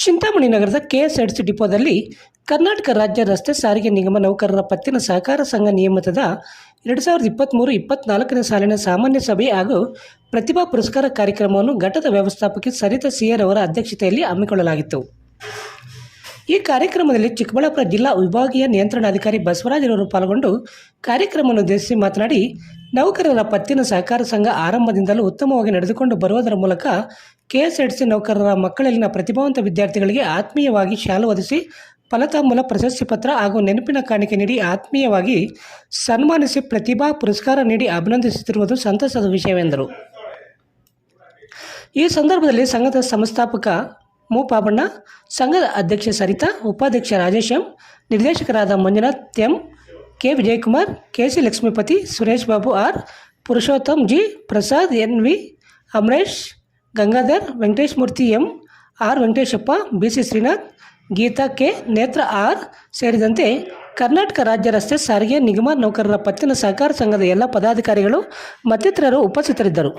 ಚಿಂತಾಮಣಿ ನಗರದ ಕೆಎಸ್ಆರ್ಟಿಸಿ ಡಿಪೋದಲ್ಲಿ ಕರ್ನಾಟಕ ರಾಜ್ಯ ರಸ್ತೆ ಸಾರಿಗೆ ನಿಗಮ ನೌಕರರ ಪತ್ತಿನ ಸಹಕಾರ ಸಂಘ ನಿಯಮಿತದ 2023-24ನೇ ಸಾಲಿನ ಸಾಮಾನ್ಯ ಸಭೆ ಹಾಗೂ ಪ್ರತಿಭಾ ಪುರಸ್ಕಾರ ಕಾರ್ಯಕ್ರಮವನ್ನು ಘಟಕದ ವ್ಯವಸ್ಥಾಪಕಿ ಸರಿತಾ ಸಿಆರ್ ಅವರ ಅಧ್ಯಕ್ಷತೆಯಲ್ಲಿ ಹಮ್ಮಿಕೊಳ್ಳಲಾಗಿತ್ತು. ಈ ಕಾರ್ಯಕ್ರಮದಲ್ಲಿ ಚಿಕ್ಕಬಳ್ಳಾಪುರ ಜಿಲ್ಲಾ ವಿಭಾಗೀಯ ನಿಯಂತ್ರಣಾಧಿಕಾರಿ ಬಸವರಾಜರವರು ಪಾಲ್ಗೊಂಡು ಕಾರ್ಯಕ್ರಮವನ್ನು ಉದ್ದೇಶಿಸಿ ಮಾತನಾಡಿ, ನೌಕರರ ಪತ್ತಿನ ಸಹಕಾರ ಸಂಘ ಆರಂಭದಿಂದಲೂ ಉತ್ತಮವಾಗಿ ನಡೆದುಕೊಂಡು ಬರುವುದರ ಮೂಲಕ ಕೆಎಸ್ಆರ್ಟಿಸಿ ನೌಕರರ ಮಕ್ಕಳಲ್ಲಿನ ಪ್ರತಿಭಾವಂತ ವಿದ್ಯಾರ್ಥಿಗಳಿಗೆ ಆತ್ಮೀಯವಾಗಿ ಶಾಲು ಹೊದಿಸಿ ಫಲತಾಂಬೂಲ, ಪ್ರಶಸ್ತಿ ಪತ್ರ ಹಾಗೂ ನೆನಪಿನ ಕಾಣಿಕೆ ನೀಡಿ ಆತ್ಮೀಯವಾಗಿ ಸನ್ಮಾನಿಸಿ ಪ್ರತಿಭಾ ಪುರಸ್ಕಾರ ನೀಡಿ ಅಭಿನಂದಿಸುತ್ತಿರುವುದು ಸಂತಸದ ವಿಷಯವೆಂದರು. ಈ ಸಂದರ್ಭದಲ್ಲಿ ಸಂಘದ ಸಂಸ್ಥಾಪಕ ಮು. ಪಾಬಣ್ಣ, ಸಂಘದ ಅಧ್ಯಕ್ಷೆ ಸರಿತಾ, ಉಪಾಧ್ಯಕ್ಷ ರಾಜೇಶ್ ಎಂ, ನಿರ್ದೇಶಕರಾದ Manjunath M, K. Vijayakumar, K C. Lakshmipathi, Suresh Babu R, Purushottam G, Prasad N V, Amaresh, Gangadhar, Venkatesh Murthy M, R. Venkateshappa, B C. Srinath, Geetha K, Nethra R ಸೇರಿದಂತೆ ಕರ್ನಾಟಕ ರಾಜ್ಯ ರಸ್ತೆ ಸಾರಿಗೆ ನಿಗಮ ನೌಕರರ ಪತ್ತಿನ ಸಹಕಾರ ಸಂಘದ ಎಲ್ಲ ಪದಾಧಿಕಾರಿಗಳು ಮತ್ತಿತರರು ಉಪಸ್ಥಿತರಿದ್ದರು.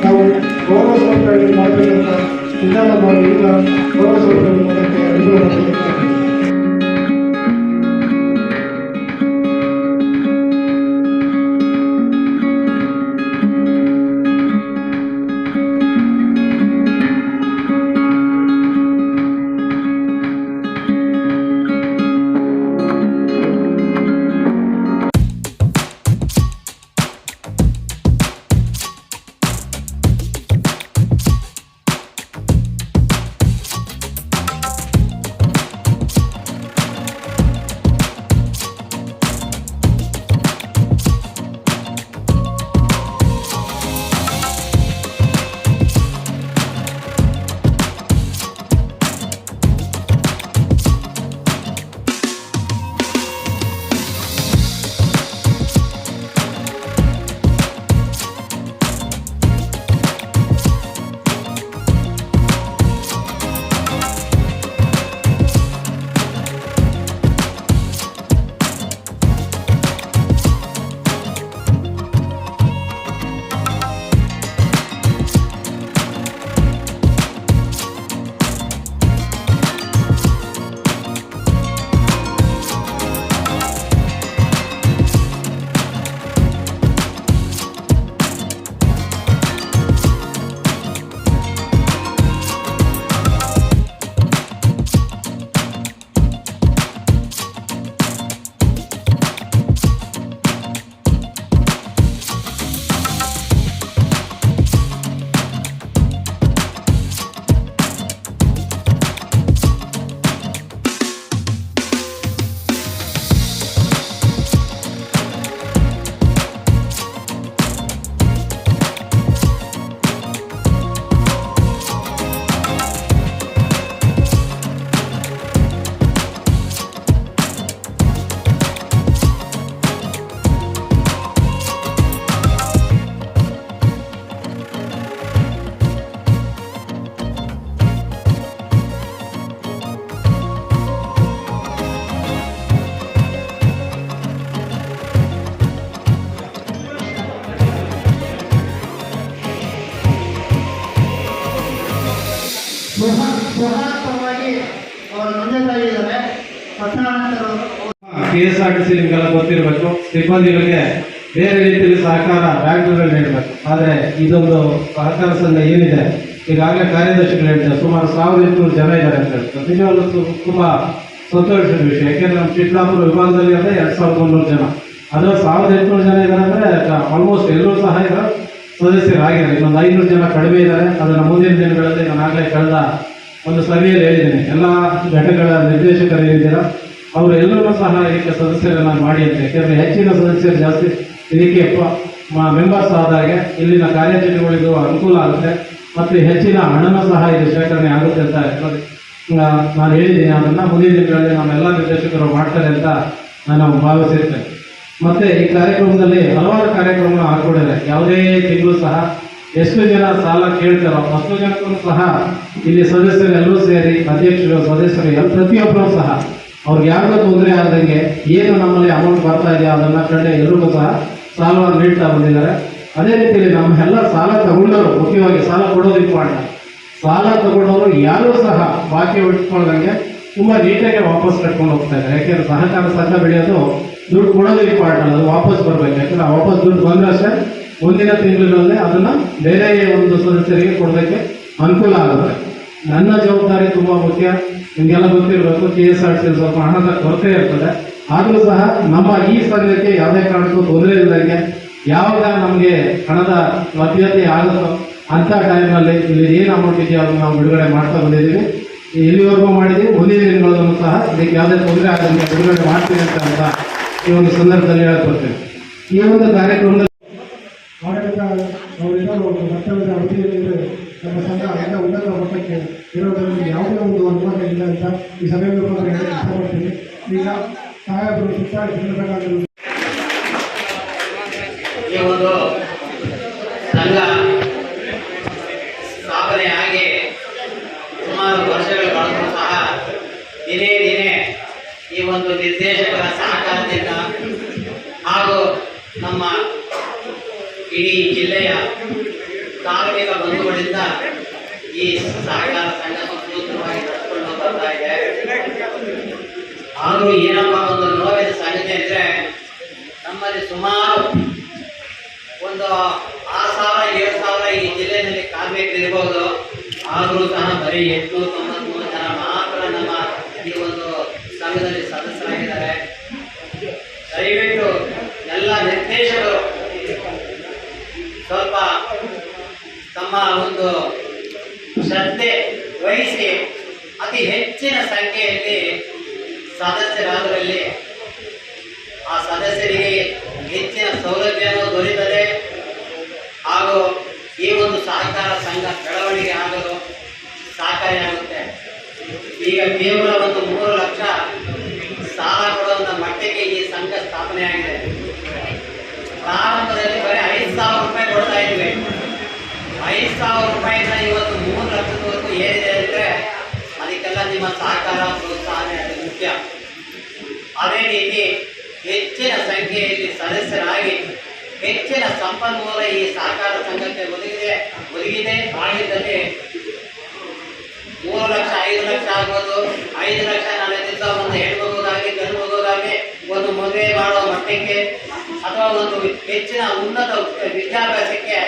ನಾವು ಗೌರವ ಸಮರ್ಪಣೆ ಮಾಡಬೇಕಂತ ವಿಧಾನ ಮಾಡಿ ಈಗ ಗೌರವ ಸಮರ್ಪಣೆ ಮಾಡೋಕ್ಕೆ ಅನುಕೂಲ. ಕೆಎಸ್ಆರ್ಟಿಸಿ ನಿಮಗೆಲ್ಲ ಗೊತ್ತಿರಬೇಕು, ಸಿಬ್ಬಂದಿಗಳಿಗೆ ಬೇರೆ ರೀತಿಯಲ್ಲಿ ಸಹಕಾರ ಬ್ಯಾಂಕ್ಗಳು ನೀಡಬೇಕು. ಆದರೆ ಇದೊಂದು ಸಹಕಾರ ಸಂಘ ಏನಿದೆ, ಈಗಾಗಲೇ ಕಾರ್ಯದರ್ಶಿಗಳು ಹೇಳಿದ್ದಾರೆ, ಸುಮಾರು 1800 ಜನ ಇದ್ದಾರೆ ಅಂತ ಹೇಳ್ತಾರೆ. ನಿಜವಾಗ್ಲೂ ತುಂಬ ಸಂತೋಷದ ವಿಷಯ. ಯಾಕೆಂದರೆ ನಮ್ಮ ಚಿಕ್ಕಬಳ್ಳಾಪುರ ವಿಭಾಗದಲ್ಲಿ ಅಂದರೆ 2300 ಜನ, ಅದರ 1800 ಜನ ಇದ್ದಾರೆ ಅಂದರೆ ಆಲ್ಮೋಸ್ಟ್ ಎಲ್ಲರೂ ಸಹ ಇದರ ಸದಸ್ಯರಾಗಿದ್ದಾರೆ. ಇನ್ನೊಂದು 500 ಜನ ಕಡಿಮೆ ಇದ್ದಾರೆ. ಅದನ್ನು ಮುಂದಿನ ದಿನಗಳಲ್ಲಿ ನಾನು ಆಗಲೇ ಕಳೆದ ಒಂದು ಸಭೆಯಲ್ಲಿ ಹೇಳಿದ್ದೀನಿ, ಎಲ್ಲ ಘಟಕಗಳ ನಿರ್ದೇಶಕರು ಏನಿದ್ದೀರಾ ಅವರೆಲ್ಲರೂ ಸಹ ಇದಕ್ಕೆ ಸದಸ್ಯರನ್ನು ಮಾಡಿ ಅಂತ. ಯಾಕೆಂದರೆ ಹೆಚ್ಚಿನ ಸದಸ್ಯರು ಜಾಸ್ತಿ ಇದಕ್ಕೆ ಮೆಂಬರ್ಸ್ ಆದಾಗೆ ಇಲ್ಲಿನ ಕಾರ್ಯಚಟುವಟಿಕೆಗಳಿಗೂ ಅನುಕೂಲ ಆಗುತ್ತೆ ಮತ್ತು ಹೆಚ್ಚಿನ ಹಣನೂ ಸಹ ಇದು ಶೇಖರಣೆ ಆಗುತ್ತೆ ಅಂತ ನಾನು ಹೇಳಿದ್ದೀನಿ. ಅದನ್ನು ಮುಂದಿನ ದಿನಗಳಲ್ಲಿ ನಮ್ಮೆಲ್ಲ ನಿರ್ದೇಶಕರು ಮಾಡ್ತಾರೆ ಅಂತ ನಾನು ಭಾವಿಸಿರ್ತೇನೆ. ಮತ್ತೆ ಈ ಕಾರ್ಯಕ್ರಮದಲ್ಲಿ ಹಲವಾರು ಕಾರ್ಯಕ್ರಮಗಳು ಹಾಕೊಂಡಿದ್ದಾರೆ. ಯಾವುದೇ ತಿಂಗಳು ಸಹ ಎಷ್ಟು ಜನ ಸಾಲ ಕೇಳ್ತಾರೋ ಅಷ್ಟು ಜನಕ್ಕೂ ಸಹ ಇಲ್ಲಿ ಸದಸ್ಯರು ಎಲ್ಲರೂ ಸೇರಿ ಅಧ್ಯಕ್ಷರು ಸದಸ್ಯರು ಪ್ರತಿಯೊಬ್ಬರೂ ಸಹ ಅವ್ರಿಗೆ ಯಾರಿಗೂ ತೊಂದರೆ ಆದಂಗೆ ಏನು ನಮ್ಮಲ್ಲಿ ಅಮೌಂಟ್ ಬರ್ತಾ ಇದೆಯೋ ಅದನ್ನ ಕಂಡೆ ಎಲ್ರಿಗೂ ಸಹ ಸಾಲವನ್ನು ನೀಡ್ತಾ ಬಂದಿದ್ದಾರೆ. ಅದೇ ರೀತಿಯಲ್ಲಿ ನಮ್ಮ ಎಲ್ಲ ಸಾಲ ತಗೊಂಡವರು, ಮುಖ್ಯವಾಗಿ ಸಾಲ ಕೊಡೋದು ಇಂಪಾರ್ಟೆಂಟ್. ಸಾಲ ತಗೊಂಡವರು ಯಾರೂ ಸಹ ಬಾಕಿ ಉಳಿಸ್ಕೊಳ್ದಂಗೆ ತುಂಬಾ ನೀಟಾಗಿ ವಾಪಸ್ ಕಟ್ಕೊಂಡು ಹೋಗ್ತಾ ಇದ್ದಾರೆ. ಯಾಕೆಂದ್ರೆ ಸಹಕಾರ ಸಂಘ ಬೆಳೆಯೋದು ದುಡ್ಡು ಕೊಡೋದು ಇಂಪಾರ್ಟೆಂಟ್, ಅದು ವಾಪಸ್ ಬರ್ಬೇಕು. ಯಾಕಂದ್ರೆ ಆ ವಾಪಸ್ ದುಡ್ಡು ಬಂದ್ರಷ್ಟೇ ಮುಂದಿನ ತಿಂಗಳಿನಲ್ಲಿ ಅದನ್ನ ಬೇರೆ ಒಂದು ಸದಸ್ಯರಿಗೆ ಕೊಡೋದಕ್ಕೆ ಅನುಕೂಲ ಆಗುತ್ತೆ. ನನ್ನ ಜವಾಬ್ದಾರಿ ತುಂಬಾ ಮುಖ್ಯ. ನಿಮ್ಗೆಲ್ಲ ಗೊತ್ತಿರಬೇಕು, KSRTC ಸ್ವಲ್ಪ ಹಣದ ಕೊರತೆ ಇರ್ತದೆ. ಆದರೂ ಸಹ ನಮ್ಮ ಈ ಸಂಘಕ್ಕೆ ಯಾವುದೇ ಕಾರಣಕ್ಕೂ ತೊಂದರೆ ಇಲ್ಲದಂಗೆ ಯಾವಾಗ ನಮಗೆ ಹಣದ ಲಭ್ಯತೆ ಆಗುತ್ತೋ ಅಂತ ಟೈಮ್ನಲ್ಲಿ ಇಲ್ಲಿ ಏನು ಅಮೌಂಟ್ ಇದೆಯೋ ಅದನ್ನು ನಾವು ಬಿಡುಗಡೆ ಮಾಡ್ತಾ ಬಂದಿದ್ದೀವಿ. ಇಲ್ಲಿವರೆಗೂ ಮಾಡಿದ್ದೀವಿ. ಮುಂದಿನ ದಿನಗಳಲ್ಲೂ ಸಹ ಇದಕ್ಕೆ ಯಾವುದೇ ತೊಂದರೆ ಆಗದಂಗೆ ಬಿಡುಗಡೆ ಮಾಡ್ತೀವಿ ಅಂತ ಈ ಒಂದು ಸಂದರ್ಭದಲ್ಲಿ ಹೇಳ್ಕೊಡ್ತೇವೆ. ಈ ಒಂದು ಕಾರ್ಯಕ್ರಮದಲ್ಲಿ ಆಡಳಿತ ಅವರೆಲ್ಲರೂ ಒಂದು ಕರ್ತವ್ಯದ ಅವಧಿಯಲ್ಲಿ ನಮ್ಮ ಸಂಘ ಎಲ್ಲ ಉನ್ನತ ಮಟ್ಟಕ್ಕೆ ಇರೋದರಲ್ಲಿ ಯಾವುದೇ ಒಂದು ಅನುಮಾನ ಇಲ್ಲ ಅಂತ ಈ ಸಭೆಯ ಮೂಲಕ ಹೇಳಕ್ಕೆ ಇಷ್ಟಪಡ್ತೀನಿ. ಈಗ ಸಾಹೇಬರು ಸುತ್ತ ಜಿಲ್ಲಬೇಕಾಗಿರುವ ಈ ಒಂದು ಸಂಘ ಸ್ಥಾಪನೆ ಆಗಿ ಸುಮಾರು ವರ್ಷಗಳು ಕಳೆದರೂ ಸಹ ದಿನೇ ದಿನೇ ಈ ಒಂದು ನಿರ್ದೇಶಕರ ಸಹಕಾರದಿಂದ ಹಾಗೂ ನಮ್ಮ ಇಡೀ ಜಿಲ್ಲೆಯ ಕಾರ್ಮಿಕ ಬಂಧುಗಳಿಂದ ಈ ಸಹಕಾರ ಸಂಘ ಸುಸೂತ್ರವಾಗಿ ನಡೆದುಕೊಂಡು ಬರ್ತಾ ಇದೆ. ಆದರೂ ಏನಪ್ಪ ಒಂದು ನೋವಿನ ಸಂಗತಿ ಅಂದರೆ ನಮ್ಮಲ್ಲಿ ಸುಮಾರು ಒಂದು 6,000-7,000 ಈ ಜಿಲ್ಲೆಯಲ್ಲಿ ಕಾರ್ಮಿಕರಿರ್ಬೋದು. ಆದರೂ ಸಹ ಬರೀ 893 ಜನ ಮಾತ್ರ ನಮ್ಮ ಈ ಒಂದು ಸಂಘದಲ್ಲಿ ಸದಸ್ಯರಾಗಿದ್ದಾರೆ. ದಯವಿಟ್ಟು ಎಲ್ಲ ನಿರ್ದೇಶಕರು ಸ್ವಲ್ಪ ತಮ್ಮ ಒಂದು ಶ್ರದ್ಧೆ ವಹಿಸಿ ಅತಿ ಹೆಚ್ಚಿನ ಸಂಖ್ಯೆಯಲ್ಲಿ ಸದಸ್ಯರಾದರಲ್ಲಿ ಆ ಸದಸ್ಯರಿಗೆ ಹೆಚ್ಚಿನ ಸೌಲಭ್ಯನೂ ದೊರೆಯುತ್ತದೆ ಹಾಗೂ ಈ ಒಂದು ಸಹಕಾರ ಸಂಘ ಬೆಳವಣಿಗೆ ಆಗಲು ಸಹಕಾರಿಯಾಗುತ್ತೆ. ಈಗ ಕೇವಲ ಒಂದು 3 ಲಕ್ಷ ಸಾಲ ಕೊಡುವಂಥ ಮಟ್ಟಕ್ಕೆ ಈ ಸಂಘ ಸ್ಥಾಪನೆಯಾಗಿದೆ. ಪ್ರಾರಂಭದಲ್ಲಿ ಬರೀ 5,000 ರೂಪಾಯಿ ಕೊಡ್ತಾ ಇದ್ವಿ. 5,000 ರೂಪಾಯಿನ ಇವತ್ತು 3 ಲಕ್ಷದವರೆಗೂ ಏನಿದೆ ಅಂದರೆ ಅದಕ್ಕೆಲ್ಲ ನಿಮ್ಮ ಸಹಕಾರ ಪ್ರೋತ್ಸಾಹನೆ ಅದು ಮುಖ್ಯ. ಅದೇ ರೀತಿ ಹೆಚ್ಚಿನ ಸಂಖ್ಯೆಯಲ್ಲಿ ಸದಸ್ಯರಾಗಿ ಹೆಚ್ಚಿನ ಸಂಪನ್ಮೂಲ ಈ ಸಹಕಾರ ಸಂಘಕ್ಕೆ ಒದಗಿದೆ ಆಗಿದ್ದಲ್ಲಿ 3 ಲಕ್ಷ 5 ಲಕ್ಷ ಆಗ್ಬೋದು. 5 ಲಕ್ಷ ನಾಳೆ ದಿವಸ ಒಂದು ಹೆಣ್ಮಗುದಾಗಿ ಗಂಡು ಮಗುದಾಗಿ ಒಂದು ಮದುವೆ ಮಾಡುವ ಮಟ್ಟಕ್ಕೆ ಅಥವಾ ಒಂದು ಹೆಚ್ಚಿನ ಉನ್ನತ ವಿದ್ಯಾಭ್ಯಾಸಕ್ಕೆ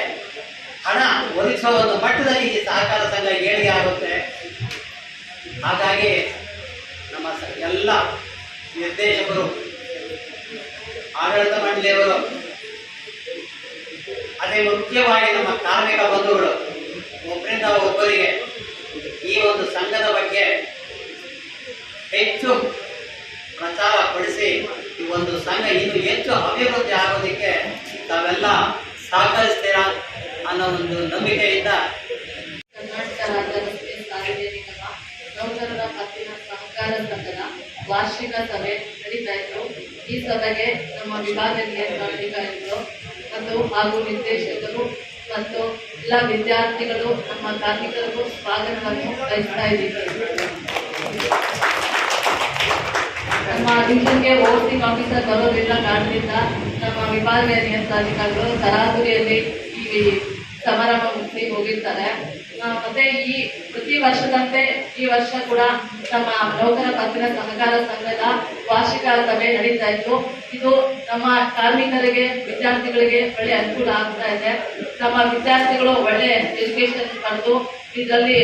ಹಣ ಒದಗಿಸುವ ಒಂದು ಮಟ್ಟದಲ್ಲಿ ಈ ಸಹಕಾರ ಸಂಘ ಏಳಿಗೆ ಆಗುತ್ತೆ. ಹಾಗಾಗಿ ನಮ್ಮ ಎಲ್ಲ ನಿರ್ದೇಶಕರು, ಆಡಳಿತ ಮಂಡಳಿಯವರು, ಅದೇ ಮುಖ್ಯವಾಗಿ ನಮ್ಮ ಕಾರ್ಮಿಕ ಬಂಧುಗಳು ಒಬ್ಬರಿಂದ ಒಬ್ಬರಿಗೆ ಈ ಒಂದು ಸಂಘದ ಬಗ್ಗೆ ಹೆಚ್ಚು ಪ್ರಚಾರ ಪಡಿಸಿ ಈ ಒಂದು ಸಂಘ ಇನ್ನೂ ಹೆಚ್ಚು ಅಭಿವೃದ್ಧಿ ಆಗೋದಕ್ಕೆ ತಾವೆಲ್ಲ ಸಹಕರಿಸ್ತೀರಾ ಅನ್ನೋ ಒಂದು ನಂಬಿಕೆಯಿಂದ ಕರ್ನಾಟಕ ರಾಜ್ಯ ರಸ್ತೆ ಸಾರ್ವಜನಿಕ ನೌಕರರ ಪತ್ತಿನ ಸಹಕಾರ ಸಂಘದ ವಾರ್ಷಿಕ ಸಭೆ ನಡೀತಾ ಇತ್ತು. ಈ ಸಭೆಗೆ ನಮ್ಮ ವಿಭಾಗೀಯ ನಿಯಂತ್ರಣಾಧಿಕಾರಿಗಳು ಮತ್ತು ಹಾಗೂ ನಿರ್ದೇಶಕರು ಮತ್ತು ಎಲ್ಲ ವಿದ್ಯಾರ್ಥಿಗಳು ನಮ್ಮ ಕಾರ್ಮಿಕರಿಗೂ ಸ್ವಾಗತವನ್ನು ಬಯಸ್ತಾ ಇದ್ದೀವಿ. ನಮ್ಮ ಡಿವಿಷನ್ಗೆ ಓವರ್ಸಿಂಗ್ ಆಫೀಸರ್ ಬರೋದಿಲ್ಲ ಕಾರಣದಿಂದ ನಮ್ಮ ವಿಭಾಗೀಯ ನಿಯಂತ್ರಣಾಧಿಕಾರಿಗಳು ತರಾತುರಿಯಲ್ಲಿ ಈ ಸಮಾರಂಭ ಮುಗಿಸಿ ಹೋಗಿರ್ತಾರೆ. ಮತ್ತೆ ಈ ಪ್ರತಿ ವರ್ಷದಂತೆ ಈ ವರ್ಷ ಕೂಡ ನಮ್ಮ ನೌಕರ ಪತ್ತಿನ ಸಹಕಾರ ಸಂಘದ ವಾರ್ಷಿಕ ಸಭೆ ನಡೀತಾ ಇತ್ತು. ಇದು ನಮ್ಮ ಕಾರ್ಮಿಕರಿಗೆ, ವಿದ್ಯಾರ್ಥಿಗಳಿಗೆ ಒಳ್ಳೆ ಅನುಕೂಲ ಆಗ್ತಾ ಇದೆ. ನಮ್ಮ ವಿದ್ಯಾರ್ಥಿಗಳು ಒಳ್ಳೆ ಎಜುಕೇಶನ್ ಪಡೆದು ಇದರಲ್ಲಿ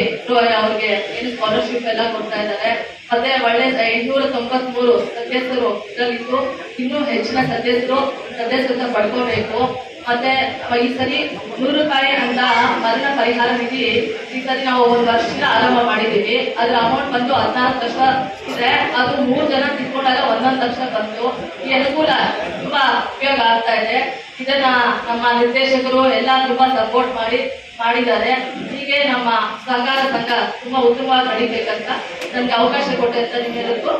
ಅವ್ರಿಗೆ ಏನು ಸ್ಕಾಲರ್ಶಿಪ್ ಎಲ್ಲ ಕೊಡ್ತಾ ಇದ್ದಾರೆ. ಮತ್ತೆ ಒಳ್ಳೆ 893 ಸದಸ್ಯರು ಇದರಲ್ಲಿದ್ದು ಇನ್ನೂ ಹೆಚ್ಚಿನ ಸದಸ್ಯರನ್ನ ಪಡ್ಕೋಬೇಕು. ಮತ್ತೆ ಈ ಸರಿ 100 ರೂಪಾಯಿ ಅಂತ ಮರಣ ಪರಿಹಾರ ನಿಧಿ ಈ ಸರಿ ನಾವು 1 ವರ್ಷದಿಂದ ಆರಂಭ ಮಾಡಿದ್ದೀವಿ. ಅದ್ರ ಅಮೌಂಟ್ ಬಂದು 14 ಲಕ್ಷ ಇದೆ. ಅದು 3 ಜನ ತಿಳ್ಕೊಂಡಾಗ 1 ಲಕ್ಷ ಬಂತು. ಈ ಅನುಕೂಲ ತುಂಬಾ ಉಪಯೋಗ ಆಗ್ತಾ ಇದೆ. ಇದನ್ನ ನಮ್ಮ ನಿರ್ದೇಶಕರು ಎಲ್ಲ ತುಂಬಾ ಸಪೋರ್ಟ್ ಮಾಡಿದ್ದಾರೆ. ಹೀಗೆ ನಮ್ಮ ಸಹಕಾರ ಸಂಘ ತುಂಬಾ ಉತ್ತಮವಾಗಿ ನಡೀಬೇಕಂತ ನಮ್ಗೆ ಅವಕಾಶ ಕೊಟ್ಟಂತ ನಿಮ್ಮೆಲ್ಲರಿಗೂ